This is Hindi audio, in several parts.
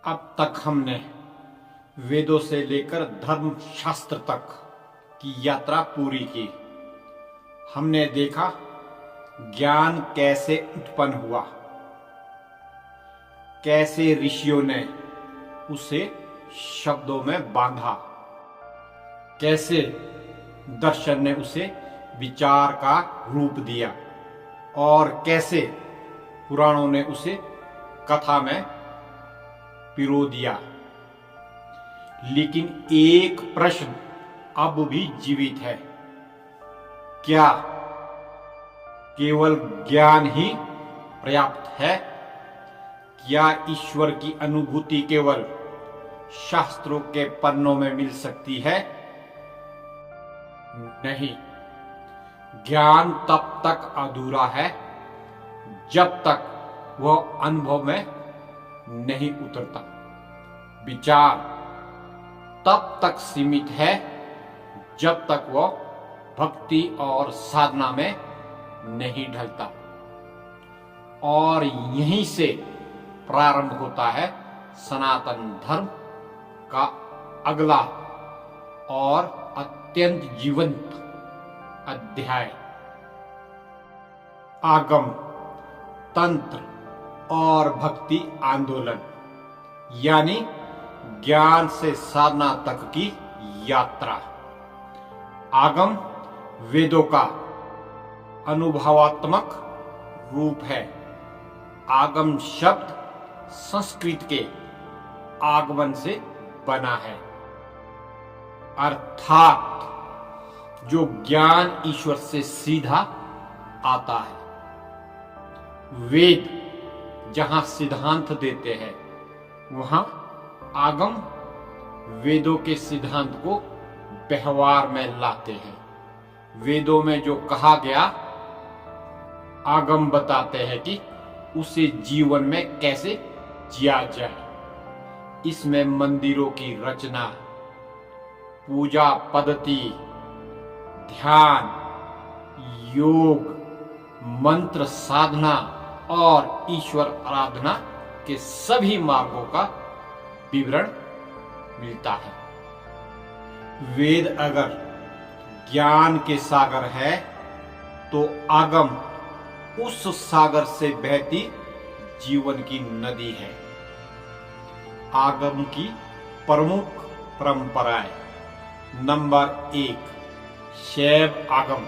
अब तक हमने वेदों से लेकर धर्म शास्त्र तक की यात्रा पूरी की। हमने देखा ज्ञान कैसे उत्पन्न हुआ, कैसे ऋषियों ने उसे शब्दों में बांधा, कैसे दर्शन ने उसे विचार का रूप दिया और कैसे पुराणों ने उसे कथा में पिरो दिया। लेकिन एक प्रश्न अब भी जीवित है, क्या केवल ज्ञान ही पर्याप्त है? क्या ईश्वर की अनुभूति केवल शास्त्रों के पन्नों में मिल सकती है? नहीं, ज्ञान तब तक अधूरा है जब तक वह अनुभव में नहीं उतरता। विचार तब तक सीमित है जब तक वह भक्ति और साधना में नहीं ढलता। और यहीं से प्रारंभ होता है सनातन धर्म का अगला और अत्यंत जीवंत अध्याय। आगम, तंत्र और भक्ति आंदोलन, यानी ज्ञान से साधना तक की यात्रा। आगम वेदों का अनुभवात्मक रूप है। आगम शब्द संस्कृत के आगमन से बना है, अर्थात जो ज्ञान ईश्वर से सीधा आता है। वेद जहां सिद्धांत देते हैं, वहां आगम वेदों के सिद्धांत को व्यवहार में लाते हैं। वेदों में जो कहा गया, आगम बताते हैं कि उसे जीवन में कैसे जिया जाए। इसमें मंदिरों की रचना, पूजा पद्धति, ध्यान, योग, मंत्र साधना और ईश्वर आराधना के सभी मार्गों का विवरण मिलता है। वेद अगर ज्ञान के सागर है तो आगम उस सागर से बहती जीवन की नदी है। आगम की प्रमुख परंपराएं। नंबर 1, शैव आगम,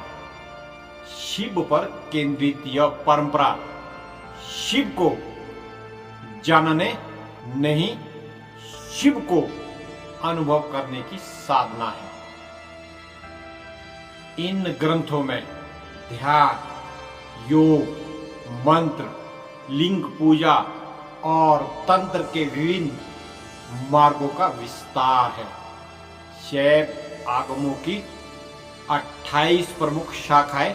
शिव पर केंद्रित यह परंपरा शिव को जानने नहीं, शिव को अनुभव करने की साधना है। इन ग्रंथों में ध्यान, योग, मंत्र, लिंग पूजा और तंत्र के विभिन्न मार्गों का विस्तार है। शैव आगमों की 28 प्रमुख शाखाएं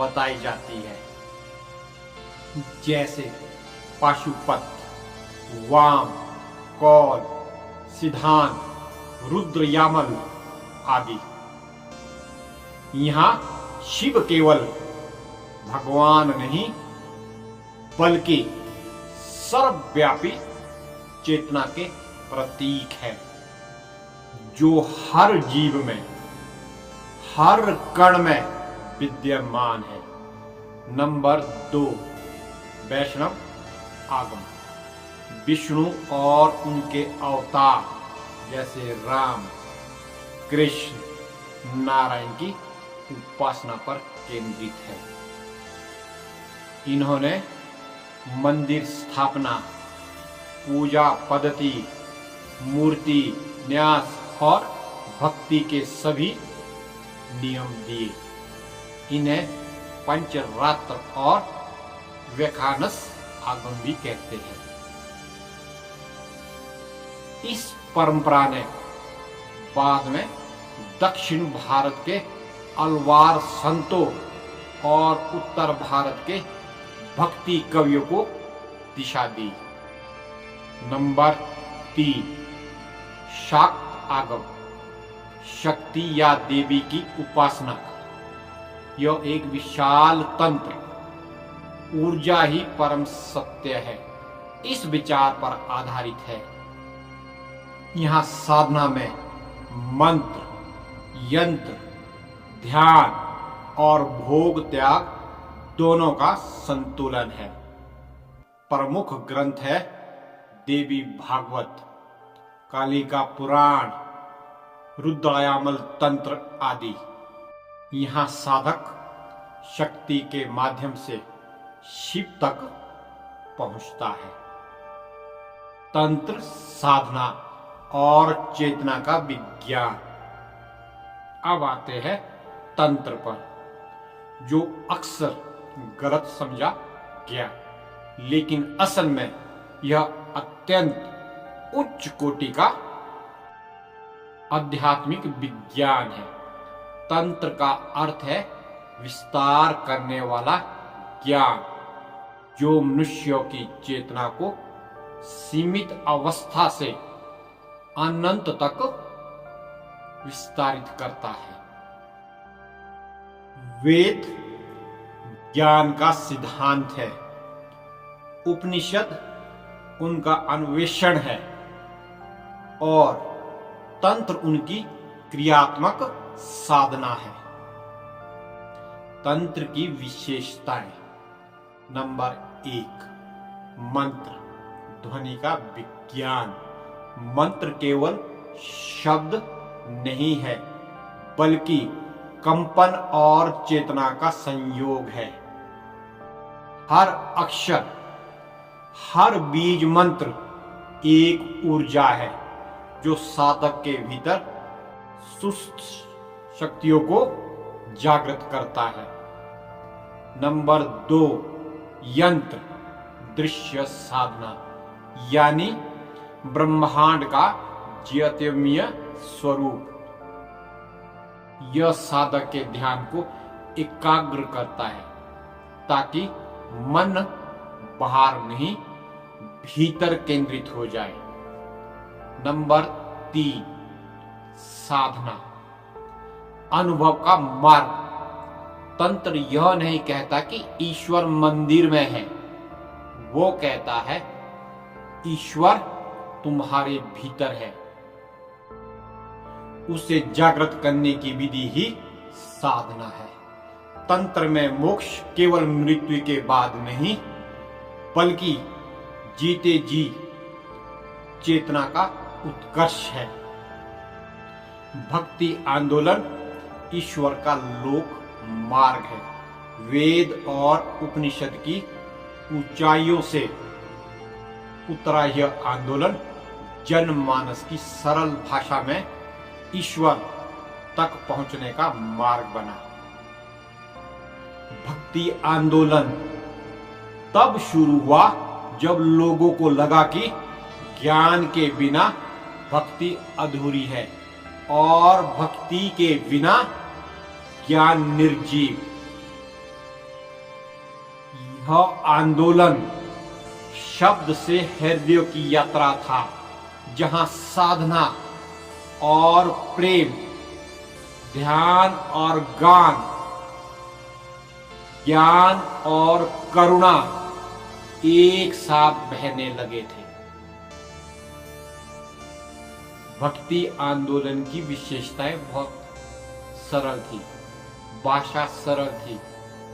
बताई जाती है, जैसे पाशुपत, वाम, कौल, सिद्धांत, रुद्र यामल आदि। यहां शिव केवल भगवान नहीं, बल्कि सर्वव्यापी चेतना के प्रतीक है, जो हर जीव में, हर कण में विद्यमान है। नंबर 2, वैष्णव आगम, विष्णु और उनके अवतार जैसे राम, कृष्ण, नारायण की उपासना पर केंद्रित है। इन्होंने मंदिर स्थापना, पूजा पद्धति, मूर्ति न्यास और भक्ति के सभी नियम दिए। इन्हें पंचरात्र और व्याख्यानस आगम भी कहते हैं। इस परंपरा ने बाद में दक्षिण भारत के अलवार संतों और उत्तर भारत के भक्ति कवियों को दिशा दी। नंबर 3, शाक्त आगम, शक्ति या देवी की उपासना। यह एक विशाल तंत्र, ऊर्जा ही परम सत्य है, इस विचार पर आधारित है यहाँ साधना में मंत्र, यंत्र, ध्यान और भोग त्याग दोनों का संतुलन है। प्रमुख ग्रंथ है देवी भागवत, कालिका पुराण, रुद्रायामल तंत्र आदि। यहाँ साधक शक्ति के माध्यम से शिव तक पहुंचता है। तंत्र साधना और चेतना का विज्ञान। अब आते हैं तंत्र पर, जो अक्सर गलत समझा गया, लेकिन असल में यह अत्यंत उच्च कोटि का आध्यात्मिक विज्ञान है। तंत्र का अर्थ है विस्तार करने वाला ज्ञान, जो मनुष्यों की चेतना को सीमित अवस्था से अनंत तक विस्तारित करता है। वेद ज्ञान का सिद्धांत है, उपनिषद उनका अन्वेषण है और तंत्र उनकी क्रियात्मक साधना है। तंत्र की विशेषताएं। नंबर 1, मंत्र, ध्वनि का विज्ञान। मंत्र केवल शब्द नहीं है, बल्कि कंपन और चेतना का संयोग है। हर अक्षर, हर बीज मंत्र एक ऊर्जा है जो साधक के भीतर सुस्त शक्तियों को जागृत करता है। नंबर 2, यंत्र, दृश्य साधना, यानी ब्रह्मांड का ज्योतिर्मय स्वरूप। यह साधक के ध्यान को एकाग्र करता है ताकि मन बाहर नहीं, भीतर केंद्रित हो जाए। नंबर 3, साधना, अनुभव का मार्ग। तंत्र यह नहीं कहता कि ईश्वर मंदिर में है, वो कहता है ईश्वर तुम्हारे भीतर है। उसे जागृत करने की विधि ही साधना है। तंत्र में मोक्ष केवल मृत्यु के बाद नहीं, बल्कि जीते जी चेतना का उत्कर्ष है। भक्ति आंदोलन ईश्वर का लोक मार्ग है। वेद और उपनिषद की ऊंचाइयों से उतरा यह आंदोलन जनमानस की सरल भाषा में ईश्वर तक पहुंचने का मार्ग बना। भक्ति आंदोलन तब शुरू हुआ जब लोगों को लगा कि ज्ञान के बिना भक्ति अधूरी है और भक्ति के बिना ज्ञान निर्जीव। यह आंदोलन शब्द से हृदय की यात्रा था, जहां साधना और प्रेम, ध्यान और गान, ज्ञान और करुणा एक साथ बहने लगे थे। भक्ति आंदोलन की विशेषताएं बहुत सरल थी, भाषा सरल थी,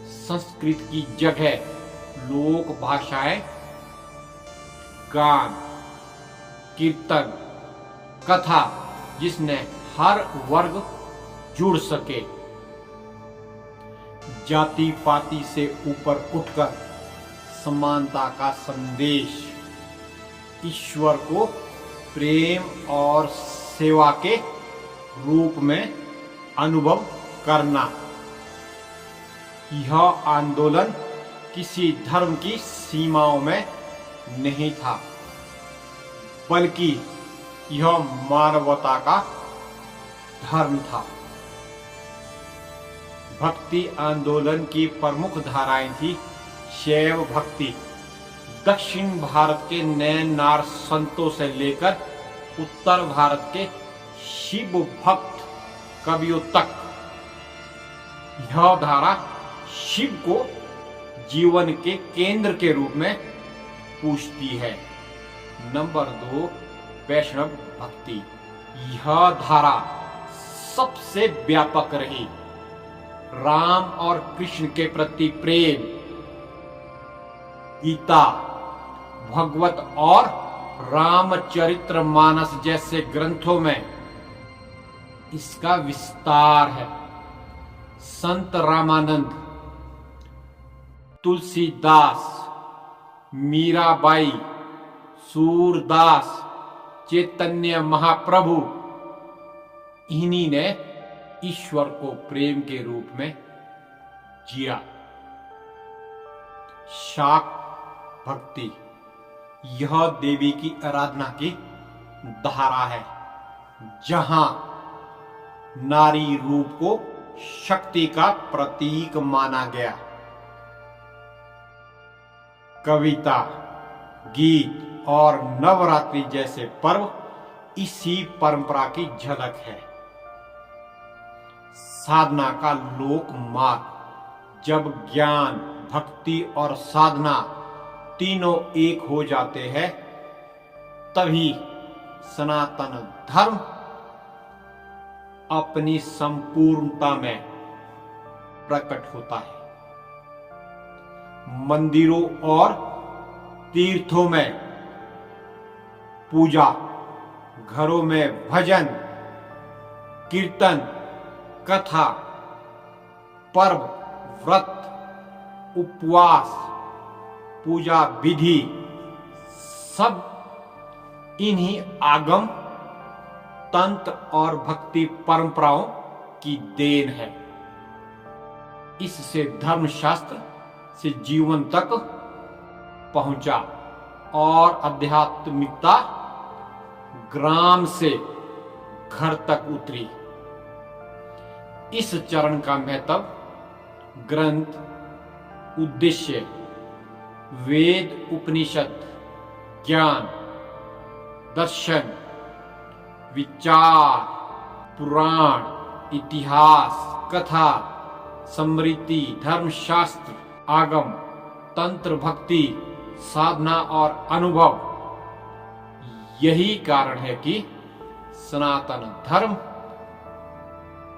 संस्कृत की जगह लोक भाषाएं, गान, कीर्तन, कथा, जिसने हर वर्ग जुड़ सके। जाति पाति से ऊपर उठकर समानता का संदेश, ईश्वर को प्रेम और सेवा के रूप में अनुभव करना। यह आंदोलन किसी धर्म की सीमाओं में नहीं था, बल्कि यह मानवता का धर्म था। भक्ति आंदोलन की प्रमुख धाराएं थी शैव भक्ति, दक्षिण भारत के नैनार संतों से लेकर उत्तर भारत के शिव भक्त कवियों तक। यह धारा शिव को जीवन के केंद्र के रूप में पूजती है। नंबर 2, वैष्णव भक्ति। यह धारा सबसे व्यापक रही। राम और कृष्ण के प्रति प्रेम गीता, भगवत और रामचरितमानस जैसे ग्रंथों में इसका विस्तार है। संत रामानंद, तुलसीदास, मीराबाई, सूरदास, चैतन्य महाप्रभु, इन्हीं ने ईश्वर को प्रेम के रूप में जिया। शाक्त भक्ति, यह देवी की आराधना की धारा है, जहां नारी रूप को शक्ति का प्रतीक माना गया। कविता, गीत और नवरात्रि जैसे पर्व इसी परंपरा की झलक है। साधना का लोक मार्ग, जब ज्ञान, भक्ति और साधना तीनों एक हो जाते हैं, तभी सनातन धर्म अपनी संपूर्णता में प्रकट होता है। मंदिरों और तीर्थों में पूजा, घरों में भजन, कीर्तन, कथा, पर्व, व्रत, उपवास, पूजा विधि सब इन्हीं आगम, तंत्र और भक्ति परंपराओं की देन है। इससे धर्मशास्त्र से जीवन तक पहुंचा और आध्यात्मिकता ग्राम से घर तक उतरी। इस चरण का महत्व ग्रंथ, उद्देश्य, वेद, उपनिषद, ज्ञान, दर्शन, विचार, पुराण, इतिहास, कथा, स्मृति, धर्मशास्त्र, आगम, तंत्र, भक्ति, साधना और अनुभव, यही कारण है कि सनातन धर्म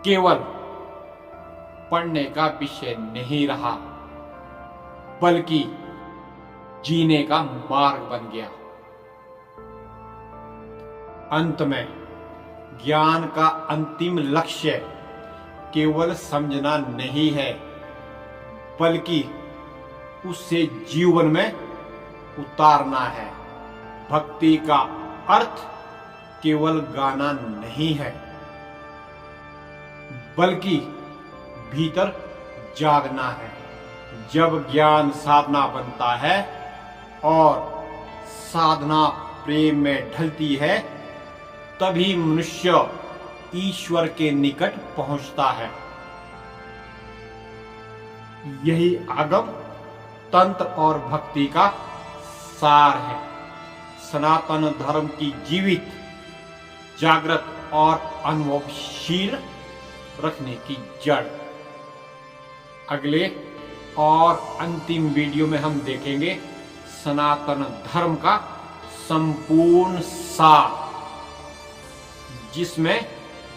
केवल पढ़ने का विषय नहीं रहा, बल्कि जीने का मार्ग बन गया। अंत में ज्ञान का अंतिम लक्ष्य केवल समझना नहीं है, बल्कि उससे जीवन में उतारना है। भक्ति का अर्थ केवल गाना नहीं है, बल्कि भीतर जागना है। जब ज्ञान साधना बनता है और साधना प्रेम में ढलती है, तभी मनुष्य ईश्वर के निकट पहुंचता है। यही आगम, तंत्र और भक्ति का सार है। सनातन धर्म की जीवित, जागृत और अनुभवशील रखने की जड़। अगले और अंतिम वीडियो में हम देखेंगे सनातन धर्म का संपूर्ण सार, जिसमें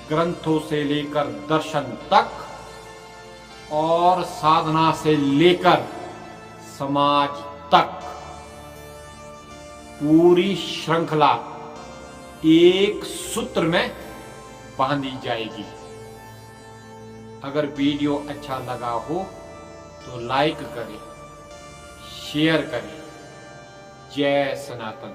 ग्रंथों से लेकर दर्शन तक और साधना से लेकर समाज तक पूरी श्रृंखला एक सूत्र में बांधी जाएगी। अगर वीडियो अच्छा लगा हो तो लाइक करें, शेयर करें। जय सनातन।